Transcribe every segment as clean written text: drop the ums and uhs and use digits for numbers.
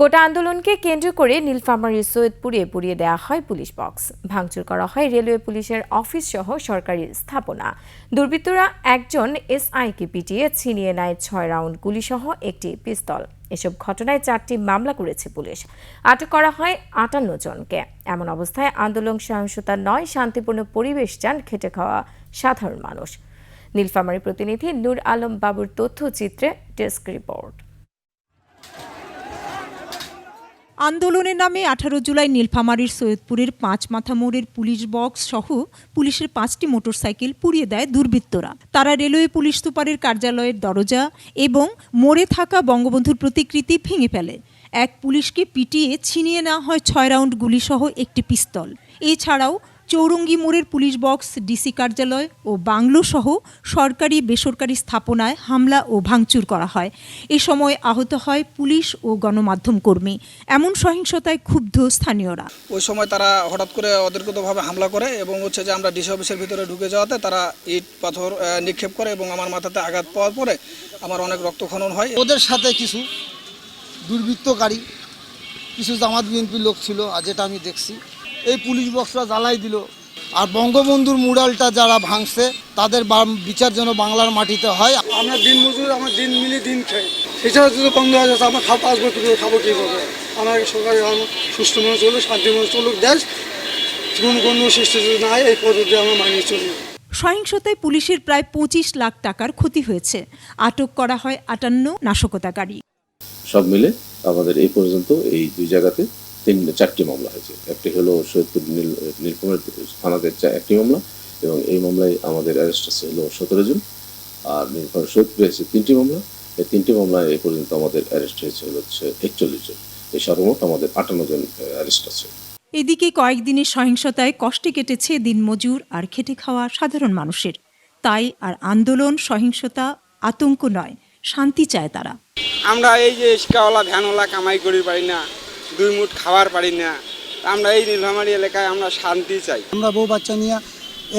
কোটা আন্দোলনকে কেন্দ্র করে নীলফামারীর সৈয়দপুরে পুড়িয়ে দেওয়া হয় পুলিশ বক্স, ভাঙচুর করা হয় রেলওয়ে পুলিশের অফিস সহ সরকারি স্থাপনা। দুর্বৃত্তরা একজন এসআইকে পিটিয়ে ছিনিয়ে নেয় ৬ রাউন্ড গুলিসহ একটি পিস্তল। এসব ঘটনায় 4টি মামলা করেছে পুলিশ। আটক করা হয় ৫৮ জনকে। এমন অবস্থায় আন্দোলন সহিংসতা নয়, শান্তিপূর্ণ পরিবেশ চান খেটে খাওয়া সাধারণ মানুষ। নীলফামারী প্রতিনিধি নূর আলম বাবুর তথ্যচিত্রে ডেস্ক রিপোর্ট। আন্দোলনের নামে 18 জুলাই নীলফামারীর সৈয়দপুরের ৫ মাথা মোড়ের পুলিশ বক্স সহ পুলিশের 5টি মোটরসাইকেল পুড়িয়ে দেয় দুর্বৃত্তরা। তারা রেলওয়ে পুলিশ সুপারের কার্যালয়ের দরজা এবং মোড়ে থাকা বঙ্গবন্ধুর প্রতিকৃতি ভেঙে ফেলে। এক পুলিশকে পিটিয়ে ছিনিয়ে নেওয়া হয় 6 রাউন্ড গুলিসহ একটি পিস্তল। এছাড়াও চৌরঙ্গি মোড়ের পুলিশ বক্স, ডিসি কার্যালয় ও বাংলো সহ সরকারি বেসরকারি স্থাপনায় হামলা ও ভাঙচুর করা হয়। এ সময় আহত হয় পুলিশ ও গণমাধ্যম কর্মী। এমন সহিংসতায় ক্ষুব্ধ স্থানীয়রা। ওই সময় তারা হঠাৎ করে অতর্কিতভাবে হামলা করে এবং যে আমরা ডিসি অফিসের ভিতরে ঢুকে যাওয়াতে তারা ইট পাথর নিক্ষেপ করে এবং আমার মাথাতে আঘাত পাওয়ার পরে আমার অনেক রক্তক্ষরণ হয়। ওদের সাথে কিছু দুর্বৃত্তকারী, কিছু জামাত বিএনপির লোক ছিল, আর যেটা আমি দেখছি এই পুলিশ বক্সরা জ্বালাই দিল। আর বঙ্গবন্ধুর মুরালটা যারা ভাঙছে তাদের বিচার যেন বাংলার মাটিতে হয়। আমরা দিন মজুর, আমার দিন মিলিয়ে দিন খাই, সেছাড়া যদি বন্ধ হয়ে যাচ্ছে আমার খাওয়া আসবো কী করে, খাবো কীভাবে? আমার সরকারি সুস্থ মনে চলুক, শান্তি মনে চলুক দেশ, কোনো সৃষ্টি যদি না হয় এই পদ্ধতি আমরা মানিয়ে চলি। সহিংসতায় পুলিশের প্রায় 25 লাখ টাকার ক্ষতি হয়েছে। আটক করা হয় 58 নাশকতাকারী। সব মিলে আমাদের এই পর্যন্ত এই দুই জায়গাতে 4টি মামলা হয়েছে। একটি হলো সৈয়দপুর নীলফামারী থানাতে 1টি মামলা এবং এই মামলায় আমাদের অ্যারেস্ট আছে হলো 17 জন। আর নীলফামারী সৈয়দপুরে হয়েছে 3টি মামলা। এই 3টি মামলায় এই পর্যন্ত আমাদের অ্যারেস্ট হয়েছে হচ্ছে 41 জন। এই সর্বমোট আমাদের 58 জন অ্যারেস্ট আছে। এদিকে কয়েকদিনের সহিংসতায় কষ্টে কেটেছে দিনমজুর আর খেটে খাওয়া সাধারণ মানুষের। তাই আর আন্দোলন, সহিংসতা, আতঙ্ক নয়, শান্তি চায় তারা। আমরা এই যে রিক্সাওয়ালা ভ্যানওয়ালা কামাই করি পারি না, 2 মুঠ খাবার পারি না, আমরা এই নীলফামারী এলাকায় আমরা শান্তি চাই। আমরা বউ বাচ্চা নিয়ে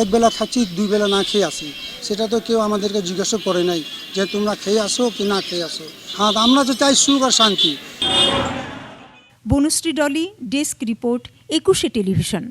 একবেলা খাচ্ছি, 2 বেলা না খেয়ে আসি, সেটা তো কেউ আমাদেরকে জিজ্ঞাসা করে নাই যে তোমরা খেয়ে আসো কি না খেয়ে আসো। হ্যাঁ, আমরা তো চাই সুখ আর শান্তি। বনুশ্রী ডলি, ডেস্ক রিপোর্ট, 21শে টেলিভিশন।